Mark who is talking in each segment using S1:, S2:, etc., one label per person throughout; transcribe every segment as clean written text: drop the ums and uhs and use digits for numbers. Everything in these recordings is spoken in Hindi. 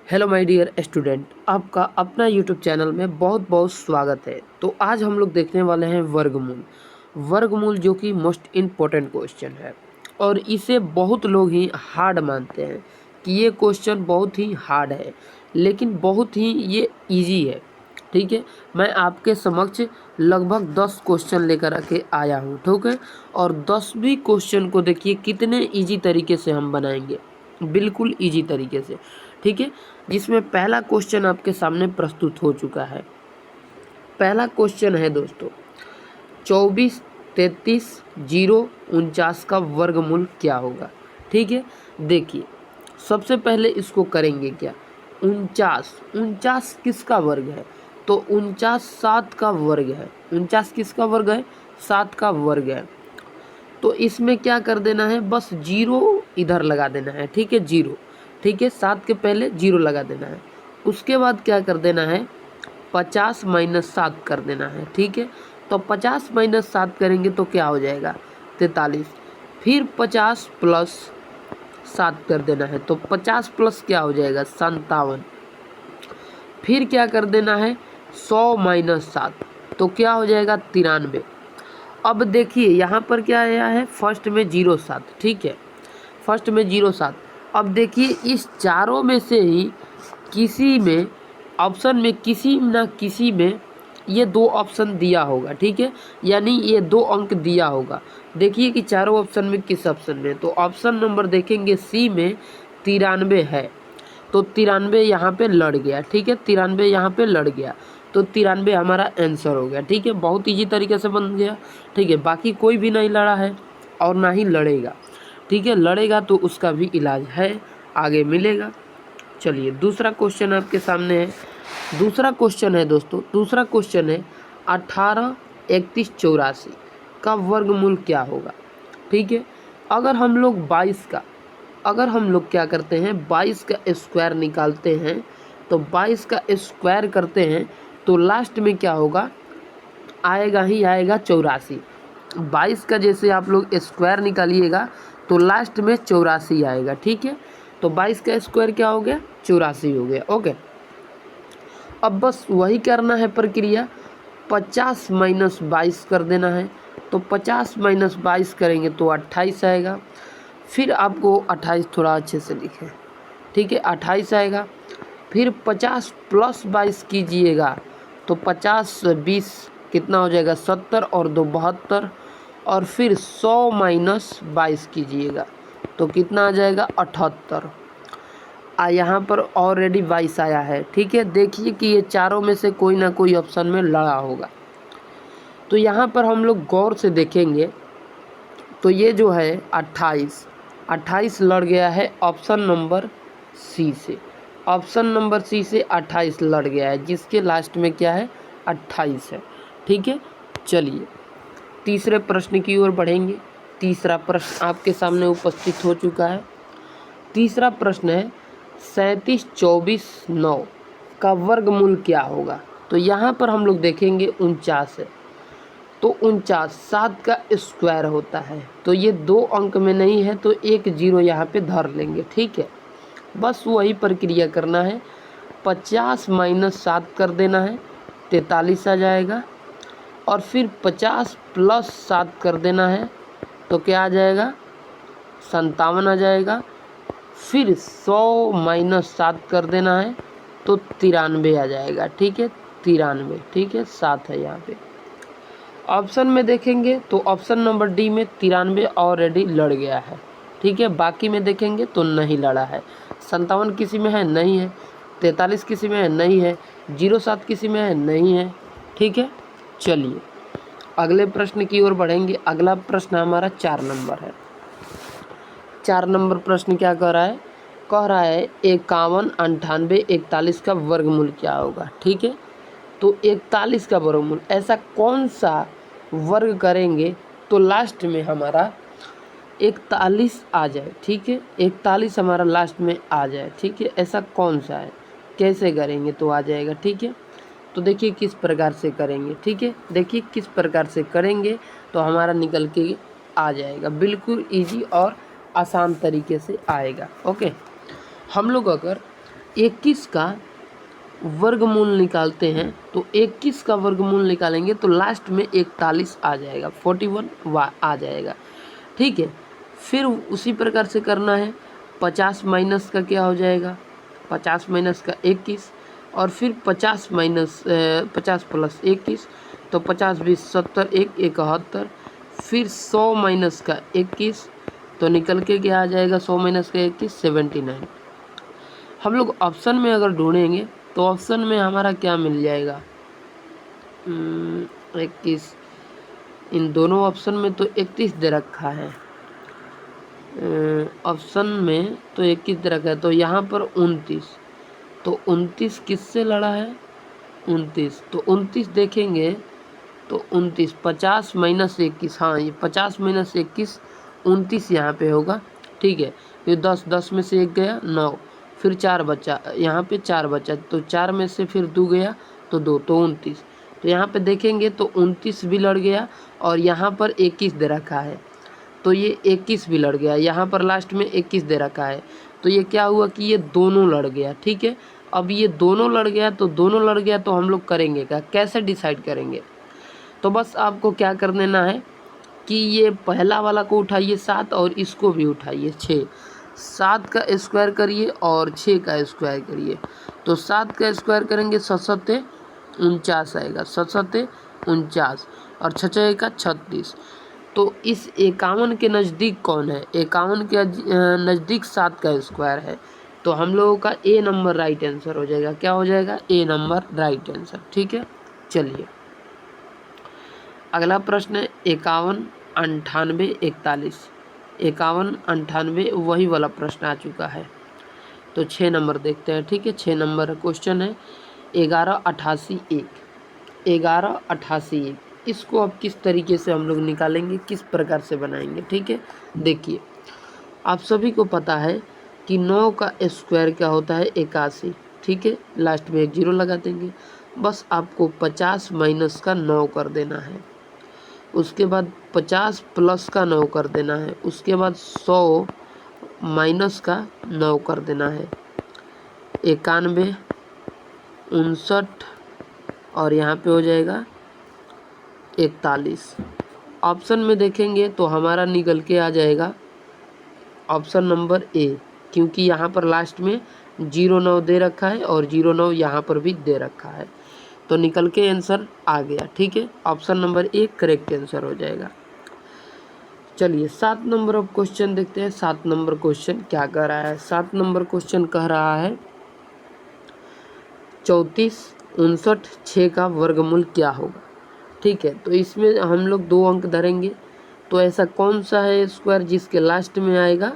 S1: हेलो माय डियर स्टूडेंट, आपका अपना यूट्यूब चैनल में बहुत बहुत स्वागत है। तो आज हम लोग देखने वाले हैं वर्गमूल जो कि मोस्ट इम्पोर्टेंट क्वेश्चन है और इसे बहुत लोग ही हार्ड मानते हैं कि ये क्वेश्चन बहुत ही हार्ड है, लेकिन बहुत ही ये इजी है। ठीक है, मैं आपके समक्ष लगभग 10 क्वेश्चन लेकर के आया हूँ। ठीक है, और 10 भी क्वेश्चन को देखिए कितने इजी तरीके से हम बनाएंगे, बिल्कुल इजी तरीके से। ठीक है, जिसमें पहला क्वेश्चन आपके सामने प्रस्तुत हो चुका है। पहला क्वेश्चन है दोस्तों, 24, 33, 0, 49 का वर्गमूल क्या होगा। ठीक है, देखिए सबसे पहले इसको करेंगे क्या। 49 किसका वर्ग है, तो 49 7 का वर्ग है। 49 किसका वर्ग है, 7 का वर्ग है। तो इसमें क्या कर देना है, बस जीरो इधर लगा देना है। ठीक है, जीरो। ठीक है, 7 के पहले जीरो लगा देना है। उसके बाद क्या कर देना है, 50 माइनस 7 कर देना है। ठीक है, तो 50 माइनस 7 करेंगे तो क्या हो जाएगा, 43। फिर 50 प्लस 7 कर देना है, तो 50 प्लस क्या हो जाएगा, 57। फिर क्या कर देना है, 100 माइनस 7, तो क्या हो जाएगा, 93। अब देखिए यहाँ पर क्या आया है, फर्स्ट में 07। ठीक है, फर्स्ट में 07। अब देखिए इस चारों में से ही किसी में, ऑप्शन में किसी ना किसी में ये दो ऑप्शन दिया होगा। ठीक है, यानी ये दो अंक दिया होगा। देखिए कि चारों ऑप्शन में किस ऑप्शन में, तो ऑप्शन नंबर देखेंगे सी में 93 है, तो 93 यहाँ पे लड़ गया। ठीक है, 93 यहाँ पे लड़ गया, तो 93 हमारा आंसर हो गया। ठीक है, बहुत इजी तरीके से बन गया। ठीक है, बाकी कोई भी नहीं लड़ा है और ना ही लड़ेगा। ठीक है, लड़ेगा तो उसका भी इलाज है, आगे मिलेगा। चलिए दूसरा क्वेश्चन आपके सामने है। दूसरा क्वेश्चन है दोस्तों, दूसरा क्वेश्चन है 18, 31, 84 का वर्गमूल क्या होगा। ठीक है, अगर हम लोग 22 का, अगर हम लोग क्या करते हैं, 22 का स्क्वायर निकालते हैं, तो 22 का स्क्वायर करते हैं तो लास्ट में क्या होगा, आएगा ही आएगा 84। 22 का जैसे आप लोग स्क्वायर निकालिएगा तो लास्ट में 84 आएगा। ठीक है, तो 22 का स्क्वायर क्या हो गया, 84 हो गया। ओके, अब बस वही करना है प्रक्रिया, 50 माइनस 22 कर देना है, तो 50 माइनस 22 करेंगे तो 28 आएगा। फिर आपको 28 थोड़ा अच्छे से लिखें। ठीक है, 28 आएगा। फिर 50 प्लस 22 कीजिएगा तो 50 20 कितना हो जाएगा, 70 और 2 72। और फिर 100 माइनस 22 कीजिएगा तो कितना आ जाएगा, 78। यहाँ पर ऑलरेडी 22 आया है। ठीक है, देखिए कि ये चारों में से कोई ना कोई ऑप्शन में लड़ा होगा, तो यहाँ पर हम लोग गौर से देखेंगे तो ये जो है 28 लड़ गया है ऑप्शन नंबर सी से। ऑप्शन नंबर सी से 28 लड़ गया है, जिसके लास्ट में क्या है, 28 है। ठीक है, चलिए तीसरे प्रश्न की ओर बढ़ेंगे। तीसरा प्रश्न आपके सामने उपस्थित हो चुका है। तीसरा प्रश्न है 37, 24, 9 का वर्गमूल क्या होगा। तो यहाँ पर हम लोग देखेंगे 49 है, तो 49 7 का स्क्वायर होता है, तो ये दो अंक में नहीं है, तो एक जीरो यहाँ पे धर लेंगे। ठीक है, बस वही प्रक्रिया करना है, 50 माइनस 7 कर देना है, 43 आ जाएगा। और फिर 50 प्लस 7 कर देना है, तो क्या आ जाएगा, 57 आ जाएगा। फिर 100 माइनस 7 कर देना है तो 93 आ जाएगा। ठीक है, 93। ठीक है, 7 है यहाँ पे। ऑप्शन में देखेंगे तो ऑप्शन नंबर डी में 93 ऑलरेडी लड़ गया है। ठीक है, बाकी में देखेंगे तो नहीं लड़ा है। 57 किसी में है, नहीं है। 43 किसी में है, नहीं है। 07 किसी में है, नहीं है। ठीक है, चलिए अगले प्रश्न की ओर बढ़ेंगे। अगला प्रश्न हमारा 4 नंबर है। 4 नंबर प्रश्न क्या कह रहा है, कह रहा है 51, 98, 41 का वर्गमूल क्या होगा। ठीक है, तो 41 का वर्गमूल, ऐसा कौन सा वर्ग करेंगे तो लास्ट में हमारा 41 आ जाए। ठीक है, 41 हमारा लास्ट में आ जाए। ठीक है, ऐसा कौन सा है, कैसे करेंगे तो आ जाएगा। ठीक है, तो देखिए किस प्रकार से करेंगे। ठीक है, देखिए किस प्रकार से करेंगे तो हमारा निकल के आ जाएगा, बिल्कुल इजी और आसान तरीके से आएगा। ओके, हम लोग अगर 21 का वर्गमूल निकालते हैं तो 21 का वर्गमूल निकालेंगे तो लास्ट में 41 आ जाएगा, 41 आ जाएगा। ठीक है, फिर उसी प्रकार से करना है। 50 माइनस का क्या हो जाएगा, 50 माइनस का 21, और फिर 50 माइनस 50 प्लस 21, तो 50 20 70 1 71, फिर 100 माइनस का 21, तो निकल के क्या आ जाएगा, 100 माइनस का 21 79। हम लोग ऑप्शन में अगर ढूंढेंगे तो ऑप्शन में हमारा क्या मिल जाएगा, 21, इन दोनों ऑप्शन में तो 31 दे रखा है, ऑप्शन में तो 21 दे रखा है, तो यहाँ पर 29, तो 29 किससे लड़ा है, 29, तो 29 देखेंगे तो 29 50 माइनस 21, हाँ ये 50 माइनस 21 29 यहाँ पे होगा। ठीक है, ये 10 में से 1 गया 9, फिर 4 बचा, यहाँ पे 4 बचा, तो 4 में से फिर 2 गया तो 2, तो 29। तो यहाँ पे देखेंगे तो 29 भी लड़ गया और यहाँ पर 21 दे रखा है, तो ये 21 भी लड़ गया, यहाँ पर लास्ट में 21 दे रखा है, तो ये क्या हुआ कि ये दोनों लड़ गया। ठीक है, अब ये दोनों लड़ गया तो दोनों लड़ गया तो हम लोग करेंगे क्या, कैसे डिसाइड करेंगे, तो बस आपको क्या कर देना है कि ये पहला वाला को उठाइए 7 और इसको भी उठाइए 6, 7 का स्क्वायर करिए और 6 का स्क्वायर करिए, तो 7 का स्क्वायर करेंगे 7 49 आएगा, 7 49 और 6 का 36। तो इस 51 के नज़दीक कौन है, 51 के नज़दीक 7 का स्क्वायर है, तो हम लोगों का ए नंबर राइट आंसर हो जाएगा। क्या हो जाएगा, ए नंबर राइट आंसर। ठीक है, चलिए अगला प्रश्न है 51 98 41, 51 98 वही वाला प्रश्न आ चुका है, तो 6 नंबर देखते हैं। ठीक है, 6 नंबर क्वेश्चन है 1188 1, 1188 1, इसको अब किस तरीके से हम लोग निकालेंगे, किस प्रकार से बनाएंगे। ठीक है, देखिए आप सभी को पता है कि 9 का स्क्वायर क्या होता है 81। ठीक है, लास्ट में एक 0 लगा देंगे, बस आपको 50 माइनस का 9 कर देना है, उसके बाद 50 प्लस का 9 कर देना है, उसके बाद 100 माइनस का 9 कर देना है, 91 59 और यहाँ पे हो जाएगा 41। ऑप्शन में देखेंगे तो हमारा निकल के आ जाएगा ऑप्शन नंबर ए, क्योंकि यहाँ पर लास्ट में 09 दे रखा है और 09 यहाँ पर भी दे रखा है, तो निकल के आंसर आ गया। ठीक है, option number A correct answer हो जाएगा। चलिए 7 नंबर ऑफ क्वेश्चन देखते हैं। 7 नंबर क्वेश्चन क्या कह रहा है, 7 नंबर क्वेश्चन कह रहा है 34 59 6 का वर्गमूल क्या होगा। ठीक है, तो इसमें हम लोग 2 अंक धरेंगे, तो ऐसा कौन सा है स्क्वायर जिसके लास्ट में आएगा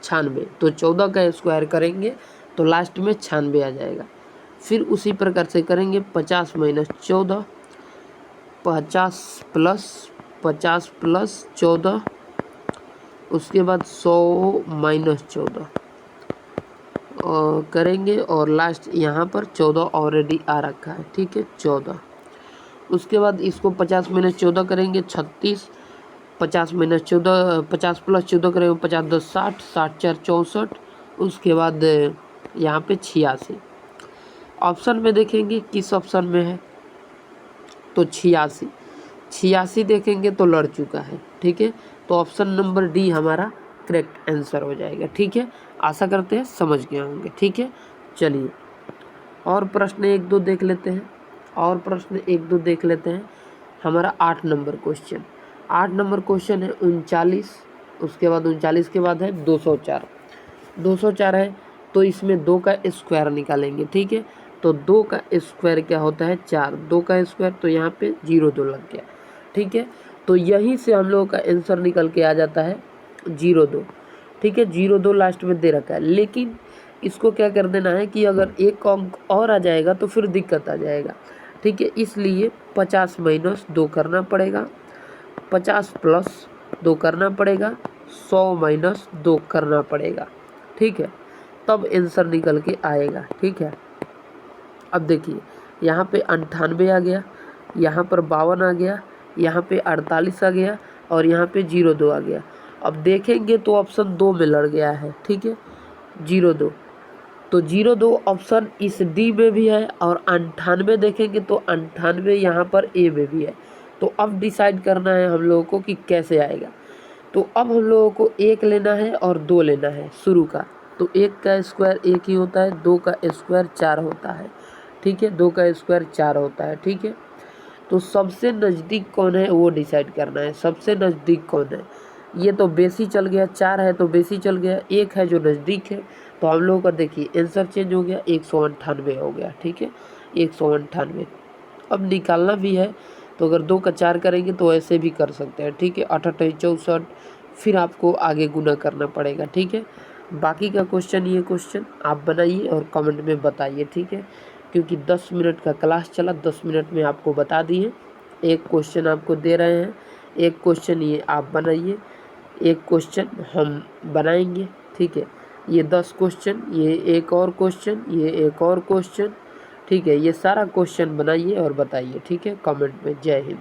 S1: 96, तो 14 का स्क्वायर करेंगे तो लास्ट में 96 आ जाएगा। फिर उसी प्रकार से करेंगे 50 माइनस 14, 50 प्लस 14, उसके बाद 100 माइनस 14 करेंगे और लास्ट यहाँ पर 14 ऑलरेडी आ रखा है। ठीक है, 14, उसके बाद इसको 50 माइनस 14 करेंगे 36, 50 माइनस 14 50 प्लस 14 करेंगे 50 10 60, 60 4 64, उसके बाद यहाँ पे 86। ऑप्शन में देखेंगे किस ऑप्शन में है, तो 86 देखेंगे तो लड़ चुका है। ठीक है, तो ऑप्शन नंबर डी हमारा करेक्ट आंसर हो जाएगा। ठीक है, आशा करते हैं समझ गए होंगे। ठीक है, चलिए और प्रश्न 1 2 देख लेते हैं, और प्रश्न 1 2 देख लेते हैं। हमारा 8 नंबर क्वेश्चन, 8 नंबर क्वेश्चन है 39, उसके बाद 39 के बाद है 204, 204 है, तो इसमें 2 का स्क्वायर निकालेंगे। ठीक है, तो 2 का स्क्वायर क्या होता है 4, 2 का स्क्वायर, तो यहाँ पे 0 लग गया। ठीक है, तो यहीं से हम लोगों का आंसर निकल के आ जाता है 02। ठीक है, 02 लास्ट में दे रखा है, लेकिन इसको क्या कर देना है कि अगर एक अंक और आ जाएगा तो फिर दिक्कत आ जाएगा। ठीक है, इसलिए 50 माइनस 2 करना पड़ेगा, 50 प्लस 2 करना पड़ेगा, 100 माइनस 2 करना पड़ेगा। ठीक है, तब आंसर निकल के आएगा। ठीक है, अब देखिए यहाँ पे 98 आ गया, यहाँ पर 52 आ गया, यहाँ पे 48 आ गया और यहाँ पे 02 आ गया। अब देखेंगे तो ऑप्शन 2 में लड़ गया है। ठीक है, 02 तो 02 ऑप्शन इस डी में भी है और 98 देखेंगे तो 98 यहाँ पर ए में भी है। तो अब डिसाइड करना है हम लोगों को कि कैसे आएगा। तो अब हम लोगों को 1 लेना है और 2 लेना है शुरू का। तो 1 का स्क्वायर 1 ही होता है, 2 का स्क्वायर 4 होता है, ठीक है, 2 का स्क्वायर 4 होता है, ठीक है। तो सबसे नज़दीक कौन है वो डिसाइड करना है। सबसे नज़दीक कौन है, ये तो बेसी चल गया, 4 है तो बेसी चल गया, 1 है जो नज़दीक है। तो हम लोगों का देखिए आंसर चेंज हो गया, 198 हो गया, ठीक है, 198। अब निकालना भी है तो अगर 2 का 4 करेंगे तो ऐसे भी कर सकते हैं, ठीक है, 8 8 64, फिर आपको आगे गुना करना पड़ेगा, ठीक है। बाकी का क्वेश्चन ये क्वेश्चन आप बनाइए और कमेंट में बताइए, ठीक है, क्योंकि 10 मिनट का क्लास चला, 10 मिनट में आपको बता दिए। एक क्वेश्चन आपको दे रहे हैं, एक क्वेश्चन ये आप बनाइए, एक क्वेश्चन हम बनाएंगे, ठीक है। ये 10 क्वेश्चन, ये एक और क्वेश्चन, ये एक और क्वेश्चन, ठीक है, ये सारा क्वेश्चन बनाइए और बताइए, ठीक है, कमेंट में। जय हिंद।